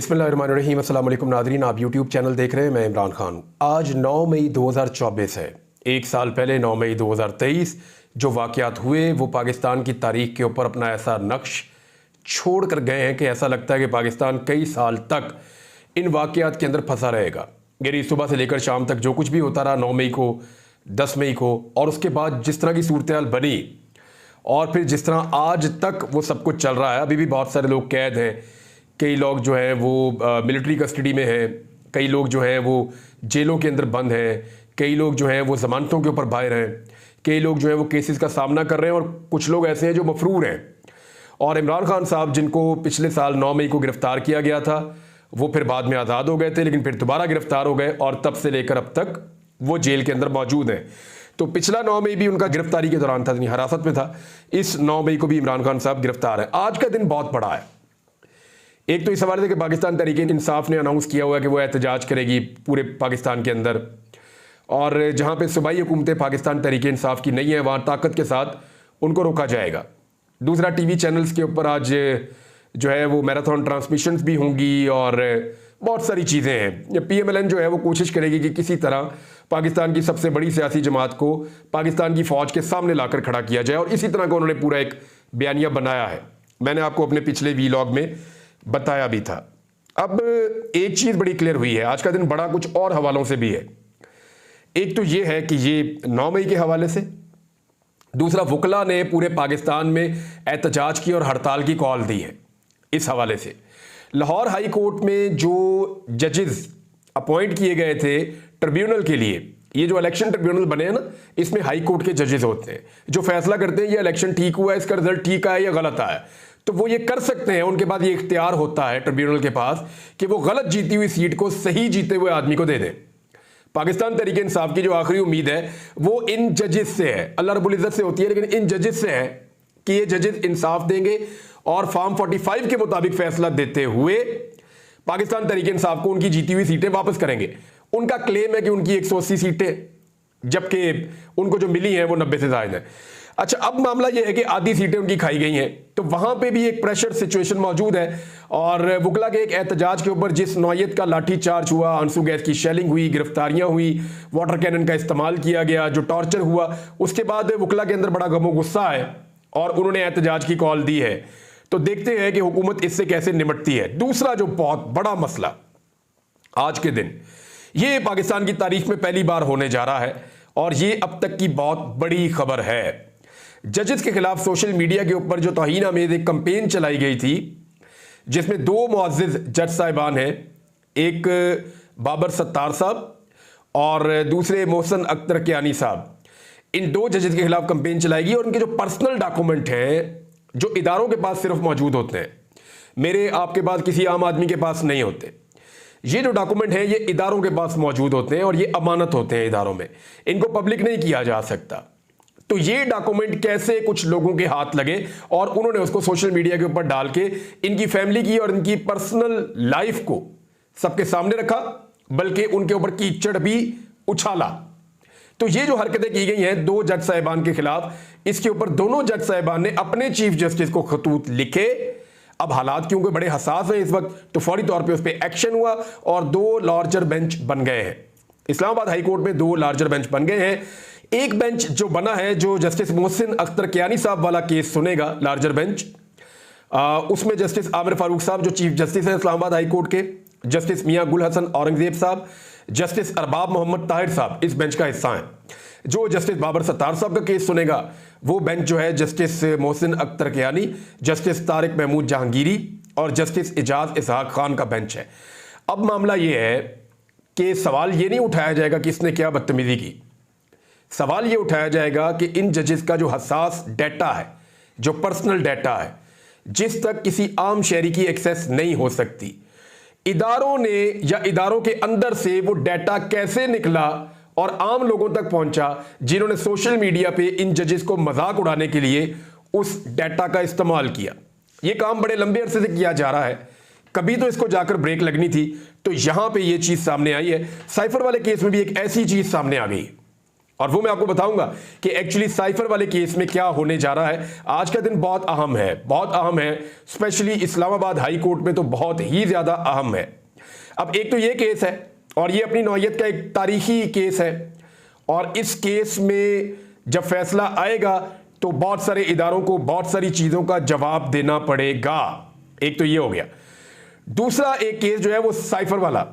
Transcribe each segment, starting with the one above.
बिस्मिल्लाहिर्रहमानिर्रहीम। अस्सलाम वालेकुम नाज़रीन, आप यूट्यूब चैनल देख रहे हैं। मैं इमरान खान हूँ। आज 9 मई 2024 है। एक साल पहले 9 मई 2023 जो वाक़यात हुए वो पाकिस्तान की तारीख़ के ऊपर अपना ऐसा नक्श छोड़ कर गए हैं कि ऐसा लगता है कि पाकिस्तान कई साल तक इन वाक़यात के अंदर फंसा रहेगा। यानी सुबह से लेकर शाम तक जो कुछ भी होता रहा 9 मई को, 10 मई को, और उसके बाद जिस तरह की सूरत हाल बनी और फिर जिस तरह आज तक वो सब कुछ चल रहा है। अभी भी बहुत सारे लोग कैद हैं, कई लोग जो हैं वो मिलिट्री कस्टडी में हैं, कई लोग जो हैं वो जेलों के अंदर बंद हैं, कई लोग जो हैं वो ज़मानतों के ऊपर बाहर हैं, कई लोग जो हैं वो केसेस का सामना कर रहे हैं, और कुछ लोग ऐसे हैं जो मफरूर हैं। और इमरान खान साहब जिनको पिछले साल 9 मई को गिरफ़्तार किया गया था वो फिर बाद में आज़ाद हो गए थे, लेकिन फिर दोबारा गिरफ़्तार हो गए और तब से लेकर अब तक वो जेल के अंदर मौजूद हैं। तो पिछला 9 मई भी उनका गिरफ़्तारी के दौरान था, यानी हिरासत में था। इस 9 मई को भी इमरान खान साहब गिरफ़्तार है। आज का दिन बहुत बड़ा है। एक तो इस हवाले से कि पाकिस्तान तहरीक-ए-इंसाफ ने अनाउंस किया हुआ है कि वो एहतजाज करेगी पूरे पाकिस्तान के अंदर, और जहाँ पे सूबाई हुकूमतें पाकिस्तान तहरीक-ए-इंसाफ की नहीं है वहाँ ताकत के साथ उनको रोका जाएगा। दूसरा, टीवी चैनल्स के ऊपर आज जो है वो मैराथन ट्रांसमिशंस भी होंगी और बहुत सारी चीज़ें हैं। PMLN जो है वो कोशिश करेगी कि किसी तरह पाकिस्तान की सबसे बड़ी सियासी जमात को पाकिस्तान की फ़ौज के सामने लाकर खड़ा किया जाए, और इसी तरह का उन्होंने पूरा एक बयानिया बनाया है। मैंने आपको अपने पिछले वीलॉग में बताया भी था। अब एक चीज़ बड़ी क्लियर हुई है, आज का दिन बड़ा कुछ और हवालों से भी है। एक तो ये है कि ये 9 मई के हवाले से, दूसरा वकला ने पूरे पाकिस्तान में एहतजाज की और हड़ताल की कॉल दी है। इस हवाले से लाहौर हाई कोर्ट में जो जजेस अपॉइंट किए गए थे ट्रिब्यूनल के लिए, ये जो इलेक्शन ट्रिब्यूनल बने हैं ना, इसमें हाई कोर्ट के जजेस होते हैं जो फैसला करते हैं ये इलेक्शन ठीक हुआ है, इसका रिजल्ट ठीक आया या गलत आया। तो वो ये कर सकते हैं, उनके पास ये इख्तियार होता है ट्रिब्यूनल के पास कि वो गलत जीती हुई सीट को सही जीते हुए आदमी को दे दें। पाकिस्तान तहरीक-ए-इंसाफ की जो आखिरी उम्मीद है वो इन जजेस से है, अल्लाह रब्बुल इज़्ज़त से होती है, लेकिन इन जजेस से है कि ये जजेस इंसाफ देंगे और फॉर्म 45 के मुताबिक फैसला देते हुए पाकिस्तान तहरीक-ए-इंसाफ को उनकी जीती हुई सीटें वापस करेंगे। उनका क्लेम है कि उनकी 180 सीटें, जबकि उनको जो मिली हैं वो 90 से ज़ायद है। अच्छा, अब मामला यह है कि आधी सीटें उनकी खाई गई हैं, तो वहां पे भी एक प्रेशर सिचुएशन मौजूद है। और वकला के एक एहतजाज के ऊपर जिस नौयत का लाठी चार्ज हुआ, आंसू गैस की शेलिंग हुई, गिरफ्तारियां हुई, वाटर कैनन का इस्तेमाल किया गया, जो टॉर्चर हुआ, उसके बाद वकला के अंदर बड़ा गमो गुस्सा है और उन्होंने एहतजाज की कॉल दी है। तो देखते हैं कि हुकूमत इससे कैसे निपटती है। दूसरा जो बहुत बड़ा मसला आज के दिन, ये पाकिस्तान की तारीख में पहली बार होने जा रहा है और ये अब तक की बहुत बड़ी खबर है। जजेस के खिलाफ सोशल मीडिया के ऊपर जो तौहीन आमेज़ एक कंपेन चलाई गई थी, जिसमें 2 मुअज़्ज़िज़ जज साहिबान हैं, एक बाबर सत्तार साहब और दूसरे मोहसिन अख्तर कियानी साहब। इन 2 जजेस के खिलाफ कंपेन चलाएगी और उनके जो पर्सनल डॉक्यूमेंट हैं जो इदारों के पास सिर्फ मौजूद होते हैं, मेरे आपके पास किसी आम आदमी के पास नहीं होते। ये जो डॉक्यूमेंट हैं ये इदारों के पास मौजूद होते हैं और ये अमानत होते हैं इदारों में, इनको पब्लिक नहीं किया जा सकता। तो ये डॉक्यूमेंट कैसे कुछ लोगों के हाथ लगे और उन्होंने उसको सोशल मीडिया के ऊपर डाल के इनकी फैमिली की और इनकी पर्सनल लाइफ को सबके सामने रखा, बल्कि उनके ऊपर कीचड़ भी उछाला। तो ये जो हरकतें की गई हैं 2 जज साहिबान के खिलाफ, इसके ऊपर दोनों जज साहिबान ने अपने चीफ जस्टिस को खतूत लिखे। अब हालात क्योंकि बड़े हसास हैं इस वक्त, तो फौरी तौर पे उस पर एक्शन हुआ और 2 लार्जर बेंच बन गए हैं। इस्लामाबाद हाई कोर्ट में 2 लार्जर बेंच बन गए हैं। एक बेंच जो बना है, जो जस्टिस मोहसिन अख्तर कियानी साहब वाला केस सुनेगा, लार्जर बेंच, उसमें जस्टिस आमिर फारूक साहब जो चीफ जस्टिस हैं इस्लामाबाद हाई कोर्ट के, जस्टिस मियां गुल हसन औरंगजेब साहब, जस्टिस अरबाब मोहम्मद ताहिर साहब इस बेंच का हिस्सा हैं। जो जस्टिस बाबर सत्तार साहब का केस सुनेगा वो बेंच जो है जस्टिस मोहसिन अख्तर कियानी, जस्टिस तारिक महमूद जहांगीरी और जस्टिस इजाज इसहाक खान का बेंच है। अब मामला ये है कि सवाल ये नहीं उठाया जाएगा कि इसने क्या बदतमीजी की, सवाल ये उठाया जाएगा कि इन जजेस का जो हसास डेटा है, जो पर्सनल डेटा है, जिस तक किसी आम शहरी की एक्सेस नहीं हो सकती, इदारों ने या इदारों के अंदर से वो डेटा कैसे निकला और आम लोगों तक पहुंचा, जिन्होंने सोशल मीडिया पे इन जजेस को मजाक उड़ाने के लिए उस डेटा का इस्तेमाल किया। ये काम बड़े लंबे अरसे से किया जा रहा है, कभी तो इसको जाकर ब्रेक लगनी थी। तो यहां पे ये चीज सामने आई है। साइफर वाले केस में भी एक ऐसी चीज सामने आ गई और वो मैं आपको बताऊंगा कि एक्चुअली साइफर वाले केस में क्या होने जा रहा है। आज का दिन बहुत अहम है, बहुत अहम है, स्पेशली इस्लामाबाद हाई कोर्ट में तो बहुत ही ज्यादा अहम है। अब एक तो ये केस है और ये अपनी नौयत का एक तारीखी केस है, और इस केस में जब फैसला आएगा तो बहुत सारे इदारों को बहुत सारी चीजों का जवाब देना पड़ेगा। एक तो ये हो गया। दूसरा एक केस जो है वो साइफर वाला,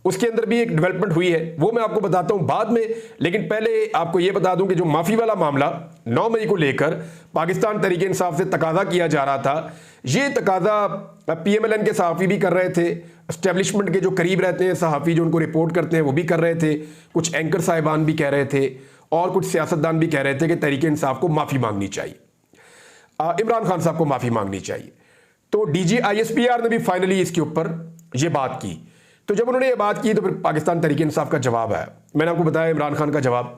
उसके अंदर भी एक डेवलपमेंट हुई है, वो मैं आपको बताता हूं बाद में। लेकिन पहले आपको यह बता दूं कि जो माफी वाला मामला 9 मई को लेकर पाकिस्तान तहरीक इंसाफ से तकाजा किया जा रहा था, ये तकाजा पीएमएलएन के सहाफ़ी भी कर रहे थे, एस्टेब्लिशमेंट के जो करीब रहते हैं सहाफ़ी जो उनको रिपोर्ट करते हैं वो भी कर रहे थे, कुछ एंकर साहिबान भी कह रहे थे और कुछ सियासतदान भी कह रहे थे कि तहरीक इंसाफ को माफ़ी मांगनी चाहिए, इमरान खान साहब को माफ़ी मांगनी चाहिए। तो डीजी आईएसपीआर ने भी फाइनली इसके ऊपर ये बात की। तो जब उन्होंने ये बात की तो फिर पाकिस्तान तहरीक इंसाफ का जवाब आया। मैंने आपको बताया इमरान खान का जवाब।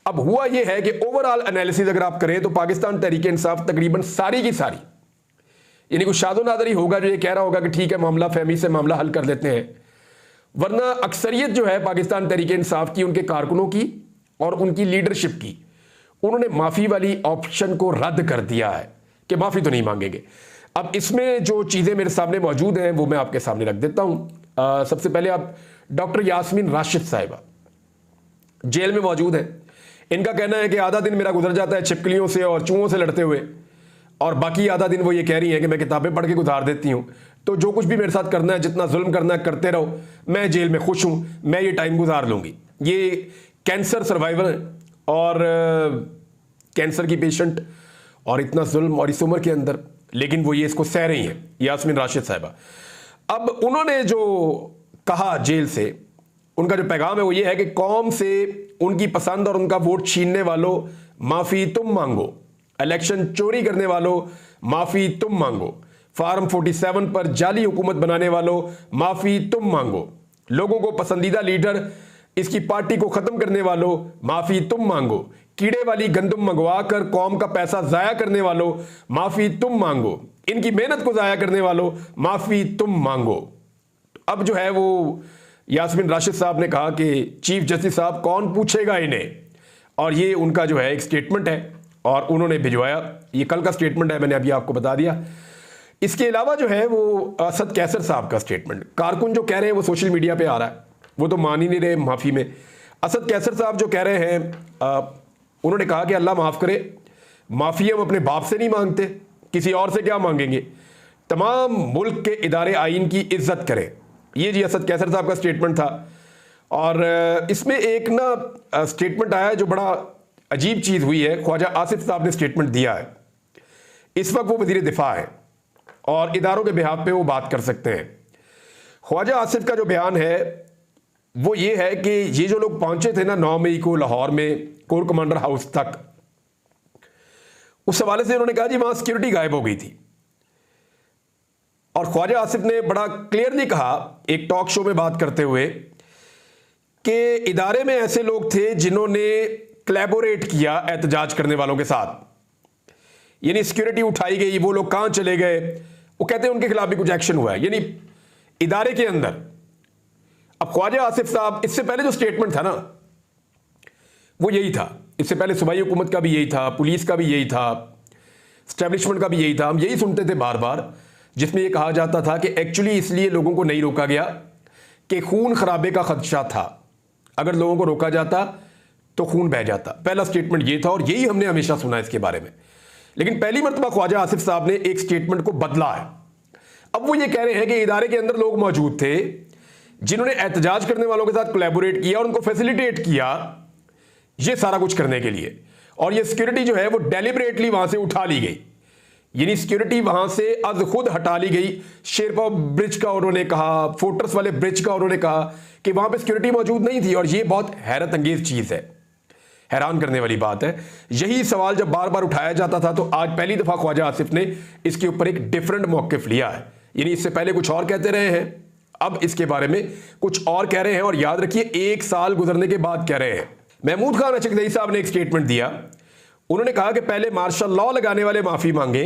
अब हुआ ये है कि ओवरऑल एनालिसिस अगर आप करें तो पाकिस्तान तहरीक इंसाफ तकरीबन सारी की सारी, यानी कुछ शादो नादर ही होगा जो ये कह रहा होगा कि ठीक है मामला फहमी से मामला हल कर लेते हैं, वरना अक्सरियत जो है पाकिस्तान तहरीक इंसाफ की, उनके कारकुनों की और उनकी लीडरशिप की, उन्होंने माफ़ी वाली ऑप्शन को रद्द कर दिया है कि माफ़ी तो नहीं मांगेंगे। अब इसमें जो चीज़ें मेरे सामने मौजूद हैं वो मैं आपके सामने रख देता हूं। सबसे पहले आप डॉक्टर यास्मीन राशिद साहिबा जेल में मौजूद हैं। इनका कहना है कि आधा दिन मेरा गुजर जाता है छिपकलियों से और चूहों से लड़ते हुए, और बाकी आधा दिन वो ये कह रही हैं कि मैं किताबें पढ़ के गुजार देती हूं, तो जो कुछ भी मेरे साथ करना है, जितना जुल्म करना है करते रहो, मैं जेल में खुश हूं, मैं ये टाइम गुजार लूंगी। ये कैंसर सर्वाइवर हैं और कैंसर की पेशेंट, और इतना जुल्म और इस उम्र के अंदर, लेकिन वो ये इसको सह रही हैं, यास्मीन राशिद साहिबा। अब उन्होंने जो कहा जेल से, उनका जो पैगाम है वो ये है कि कौम से उनकी पसंद और उनका वोट छीनने वालों माफी तुम मांगो, इलेक्शन चोरी करने वालों माफी तुम मांगो, फार्म 47 पर जाली हुकूमत बनाने वालों माफी तुम मांगो, लोगों को पसंदीदा लीडर इसकी पार्टी को खत्म करने वालों माफी तुम मांगो, कीड़े वाली गंदम मंगवा कर कौम का पैसा जाया करने वालों माफी तुम मांगो, इनकी मेहनत को जाया करने वालों माफी तुम मांगो। अब जो है वो यास्मीन राशिद साहब ने कहा कि चीफ जस्टिस साहब कौन पूछेगा इन्हें, और ये उनका जो है एक स्टेटमेंट है और उन्होंने भिजवाया। ये कल का स्टेटमेंट है, मैंने अभी आपको बता दिया। इसके अलावा जो है वो असद कैसर साहब का स्टेटमेंट, कारकुन जो कह रहे हैं वो सोशल मीडिया पे आ रहा है, वो तो मान ही नहीं रहे माफी में। असद कैसर साहब जो कह रहे हैं, उन्होंने कहा कि अल्लाह माफ करे, माफी हम अपने बाप से नहीं मांगते, किसी और से क्या मांगेंगे, तमाम मुल्क के इदारे आइन की इज्जत करें। ये जी असद कैसर साहब का स्टेटमेंट था। और इसमें एक ना स्टेटमेंट आया जो बड़ा अजीब चीज़ हुई है, ख्वाजा आसिफ साहब ने स्टेटमेंट दिया है। इस वक्त वो वजीर दिफा है और इदारों के बिहाफ पे वो बात कर सकते हैं। ख्वाजा आसिफ का जो बयान है वो ये है कि ये जो लोग पहुंचे थे ना 9 मई को लाहौर में कोर कमांडर हाउस तक, उस हवाले से उन्होंने कहा जी वहां सिक्योरिटी गायब हो गई थी। और ख्वाजा आसिफ ने बड़ा क्लियरली कहा एक टॉक शो में बात करते हुए कि इदारे में ऐसे लोग थे जिन्होंने कोलैबोरेट किया एहतजाज करने वालों के साथ, यानी सिक्योरिटी उठाई गई, वो लोग कहां चले गए, वो कहते हैं उनके खिलाफ भी कुछ एक्शन हुआ है, यानी इदारे के अंदर। अब ख्वाजा आसिफ साहब, इससे पहले जो स्टेटमेंट था ना वो यही था, इससे पहले सूबाई हुकूमत का भी यही था, पुलिस का भी यही था, एस्टेब्लिशमेंट का भी यही था, हम यही सुनते थे बार बार, जिसमें यह कहा जाता था कि एक्चुअली इसलिए लोगों को नहीं रोका गया कि खून खराबे का खदशा था, अगर लोगों को रोका जाता तो खून बह जाता। पहला स्टेटमेंट ये था और यही हमने हमेशा सुना इसके बारे में। लेकिन पहली मरतबा ख्वाजा आसिफ साहब ने एक स्टेटमेंट को बदला है। अब वो ये कह रहे हैं कि इदारे के अंदर लोग मौजूद थे जिन्होंने एहतजाज करने वालों के साथ कोलैबोरेट किया और उनको फैसिलिटेट किया ये सारा कुछ करने के लिए, और ये सिक्योरिटी जो है वो डेलिबरेटली वहां से उठा ली गई, यानी सिक्योरिटी वहां से अज खुद हटा ली गई। शेरपा ब्रिज का उन्होंने कहा, फोर्ट्रेस वाले ब्रिज का उन्होंने कहा कि वहां पे सिक्योरिटी मौजूद नहीं थी, और ये बहुत हैरत अंगेज चीज है, हैरान करने वाली बात है। यही सवाल जब बार बार उठाया जाता था तो आज पहली दफा ख्वाजा आसिफ ने इसके ऊपर एक डिफरेंट मौकिफ लिया है, यानी इससे पहले कुछ और कहते रहे हैं, अब इसके बारे में कुछ और कह रहे हैं, और याद रखिए 1 साल गुजरने के बाद कह रहे हैं। महमूद खान अचकज़ई साहब ने एक स्टेटमेंट दिया, उन्होंने कहा कि पहले मार्शल लॉ लगाने वाले माफी मांगे,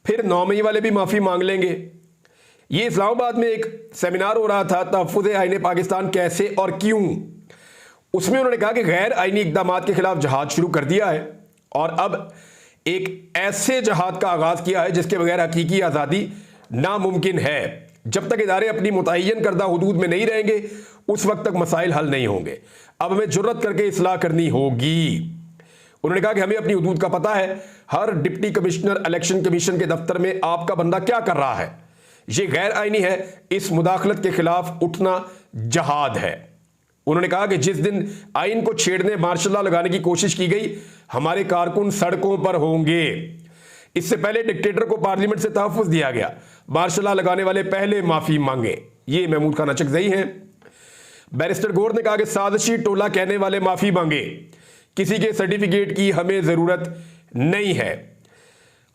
फिर 9 मई वाले भी माफी मांग लेंगे। ये इस्लामाबाद में एक सेमिनार हो रहा था, तहफ़्फ़ुज़ आईन पाकिस्तान कैसे और क्यों, उसमें उन्होंने कहा कि गैर आईनी इकदामात के खिलाफ जहाद शुरू कर दिया है और अब एक ऐसे जहाद का आगाज किया है जिसके बगैर हकीकी आज़ादी नामुमकिन है। जब तक इदारे अपनी मुतय्यन करदा हुदूद में नहीं रहेंगे उस वक्त तक मसाइल हल नहीं होंगे। अब हमें जुर्रत करके इस्लाह करनी होगी। उन्होंने कहा कि हमें अपनी हुदूद का पता है, हर डिप्टी कमिश्नर इलेक्शन कमीशन के दफ्तर में आपका बंदा क्या कर रहा है, यह गैर आईनी है, इस मुदाखलत के खिलाफ उठना जहाद है। उन्होंने कहा कि जिस दिन आइन को छेड़ने मार्शल लॉ लगाने की कोशिश की गई हमारे कारकुन सड़कों पर होंगे। इससे पहले डिक्टेटर को पार्लियामेंट से तहफ्फुज़ दिया गया, मार्शल लॉ लगाने वाले पहले माफी मांगे। ये महमूद खान अचकज़ई हैं। बैरिस्टर गौर ने कहा कि साजिशी टोला कहने वाले माफी मांगे, किसी के सर्टिफिकेट की हमें जरूरत नहीं है।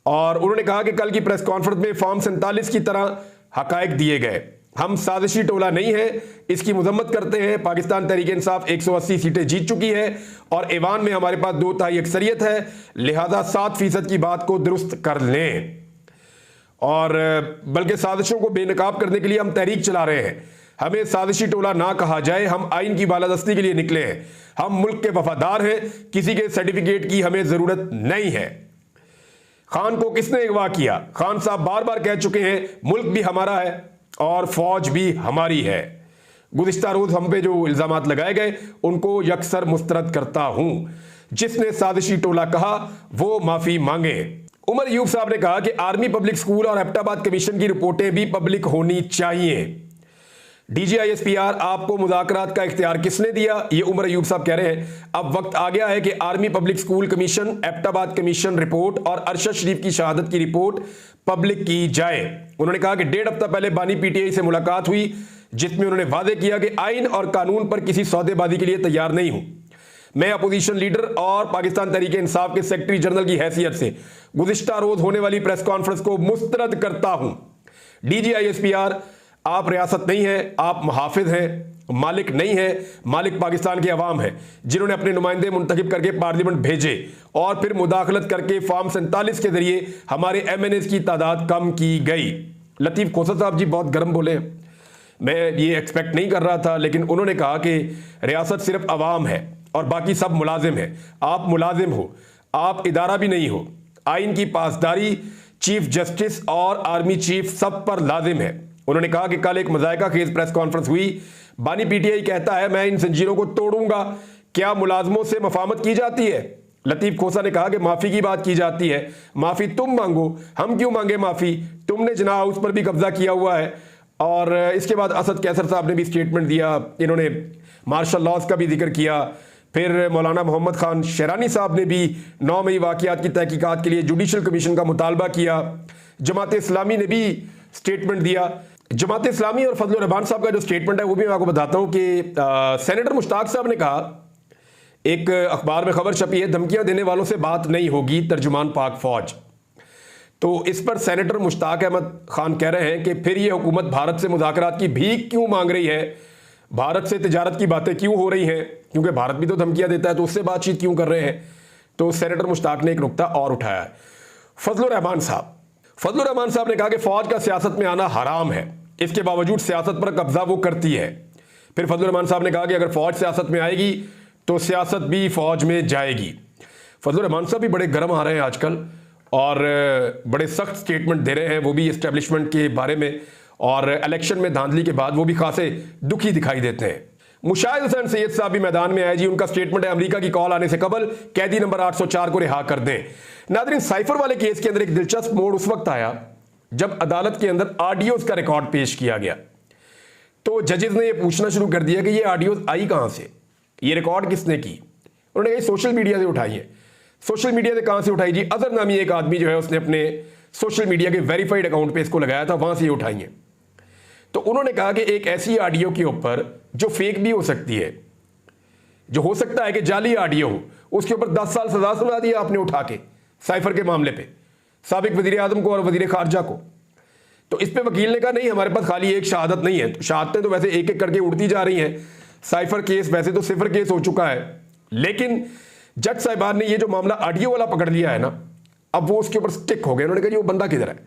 और उन्होंने कहा कि कल की प्रेस कॉन्फ्रेंस में फॉर्म 47 की तरह हकायक दिए गए, हम साजिशी टोला नहीं है, इसकी मजम्मत करते हैं। पाकिस्तान तहरीक इंसाफ 180 सीटें जीत चुकी है और ऐवान में हमारे पास 2/3 अक्सरियत है, लिहाजा 7% की बात को दुरुस्त कर लें। और बल्कि साजिशों को बेनकाब करने के लिए हम तहरीक चला रहे हैं, हमें साजिशी टोला ना कहा जाए, हम आइन की बालादस्ती के लिए निकले हैं, हम मुल्क के वफादार हैं, किसी के सर्टिफिकेट की हमें जरूरत नहीं है। खान को किसने अगवा किया? खान साहब बार बार कह चुके हैं मुल्क भी हमारा है और फौज भी हमारी है। गुज़िश्ता रोज हम पे जो इल्जामात लगाए गए उनको यकसर मुस्तरद करता हूं। जिसने साजिशी टोला कहा वो माफी मांगे। उमर अयूब साहब ने कहा कि आर्मी पब्लिक स्कूल और एबटाबाद कमीशन की रिपोर्टें भी पब्लिक होनी चाहिए। DGISPR आपको मुज़ाकरात का इख्तियार किसने दिया? ये उमर अयूब साहब कह रहे हैं अब वक्त आ गया है कि army public school commission, Abbottabad commission report और अरशद शरीफ की शहादत की रिपोर्ट पब्लिक की जाए। उन्होंने कहा कि 1.5 हफ्ता पहले बानी PTI से मुलाकात हुई जिसमें उन्होंने वादे किया कि आइन और कानून पर किसी सौदेबाजी के लिए तैयार नहीं हूं। मैं अपोजिशन लीडर और पाकिस्तान तहरीक इंसाफ के सेक्रेटरी जनरल की हैसियत से गुज़िश्ता रोज होने वाली प्रेस कॉन्फ्रेंस को मुस्तरद करता हूं। DGISPR आप रियासत नहीं है, आप मुहाफिज हैं, मालिक नहीं है, मालिक पाकिस्तान के अवाम है जिन्होंने अपने नुमाइंदे मुंतखब करके पार्लियामेंट भेजे और फिर मुदाखलत करके फॉर्म 47 के जरिए हमारे MNAs की तादाद कम की गई। लतीफ़ खोसा साहब जी बहुत गर्म बोले, मैं ये एक्सपेक्ट नहीं कर रहा था, लेकिन उन्होंने कहा कि रियासत सिर्फ अवाम है और बाकी सब मुलाजिम है। आप मुलाजिम हो, आप इदारा भी नहीं हो। आइन की पासदारी चीफ जस्टिस और आर्मी चीफ सब पर लाजिम है। उन्होंने कहा कि कल एक मज़ायका खेज प्रेस कॉन्फ्रेंस हुई, बानी PTI कहता है मैं इन जंजीरों को तोड़ूंगा, क्या मुलाजमों से मफामत की जाती है? लतीफ़ खोसा ने कहा कि माफ़ी की बात की जाती है, माफ़ी तुम मांगो, हम क्यों मांगे माफ़ी, तुमने जिना हाउस पर भी कब्जा किया हुआ है। और इसके बाद असद कैसर साहब ने भी स्टेटमेंट दिया, इन्होंने मार्शल लॉज का भी जिक्र किया। फिर मौलाना मोहम्मद खान शहरानी साहब ने भी 9 मई वाक़ियात की तहकीकात के लिए जुडिशल कमीशन का मुतालबा किया। जमात इस्लामी ने भी स्टेटमेंट दिया। जमात इस्लामी और फजल रहमान साहब का जो स्टेटमेंट है वो भी मैं आपको बताता हूं कि सेनेटर मुश्ताक साहब ने कहा, एक अखबार में खबर छपी है, धमकियां देने वालों से बात नहीं होगी, तर्जुमान पाक फौज। तो इस पर सेनेटर मुश्ताक अहमद खान कह रहे हैं कि फिर ये हुकूमत भारत से मुज़ाकरात की भीख क्यों मांग रही है, भारत से तिजारत की बातें क्यों हो रही हैं, क्योंकि भारत भी तो धमकियां देता है, तो उससे बातचीत क्यों कर रहे हैं। तो सेनेटर मुश्ताक ने एक नुकता और उठाया है। फजल रहमान साहब ने कहा कि फौज का सियासत में आना हराम है, इसके बावजूद सियासत पर कब्जा वो करती है। फिर फजल रहमान साहब ने कहा कि अगर फौज सियासत में आएगी तो सियासत भी फौज में जाएगी। फजल रहमान साहब भी बड़े गर्म आ रहे हैं आजकल और बड़े सख्त स्टेटमेंट दे रहे हैं, वो भी इस्टेब्लिशमेंट के बारे में, और इलेक्शन में धांधली के बाद वो भी खासे दुखी दिखाई देते हैं। मुशाहिद हुसैन सैयद साहब भी मैदान में आए जी, उनका स्टेटमेंट है अमेरिका की कॉल आने से कबल कैदी नंबर 804 को रिहा कर दें। नादरीन, साइफर वाले केस के अंदर एक दिलचस्प मोड़ उस वक्त आया जब अदालत के अंदर ऑडियोज का रिकॉर्ड पेश किया गया। तो जजेस ने यह पूछना शुरू कर दिया कि ये ऑडियोज आई कहां से, ये रिकॉर्ड किसने की। उन्होंने कहा सोशल मीडिया से उठाई है। सोशल मीडिया से कहां से उठाई जी? अजहर नामी एक आदमी जो है उसने अपने सोशल मीडिया के वेरीफाइड अकाउंट पे इसको लगाया था, वहां से ये उठाई है। तो उन्होंने कहा कि एक ऐसी ऑडियो के ऊपर जो फेक भी हो सकती है, जो हो सकता है कि जाली ऑडियो हो, उसके ऊपर 10 साल सजा सुना दिया आपने उठा के साइफर के मामले पे साबिक वजीर आजम को और वजीर खारजा को। तो इस पे वकील ने कहा नहीं, हमारे पास खाली एक शहादत नहीं है, शहादतें तो वैसे एक एक करके उड़ती जा रही हैं। साइफर केस वैसे तो सिफर केस हो चुका है, लेकिन जज साहिबान ने ये जो मामला ऑडियो वाला पकड़ लिया है ना, अब वो उसके ऊपर स्टिक हो गए। उन्होंने कहा जी वो बंदा किधर है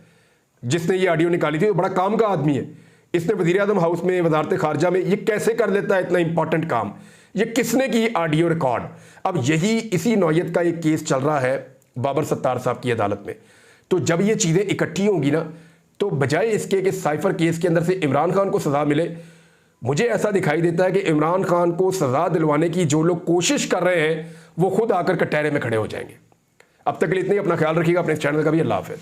जिसने ये ऑडियो निकाली थी, वो बड़ा काम का आदमी है, इसने वजीर आजम हाउस में, वजारत खारजा में ये कैसे कर लेता है इतना इंपॉर्टेंट काम। ये किसने की ऑडियो रिकॉर्ड। अब यही इसी नौयत का एक केस चल रहा है बाबर सत्तार साहब की अदालत में। तो जब ये चीज़ें इकट्ठी होंगी ना, तो बजाय इसके कि साइफर केस के अंदर से इमरान खान को सज़ा मिले, मुझे ऐसा दिखाई देता है कि इमरान खान को सज़ा दिलवाने की जो लोग कोशिश कर रहे हैं वो खुद आकर कटहरे में खड़े हो जाएंगे। अब तक के लिए इतने ही। अपना ख्याल रखिएगा, अपने चैनल का भी। अल्लाह हाफ़िज़।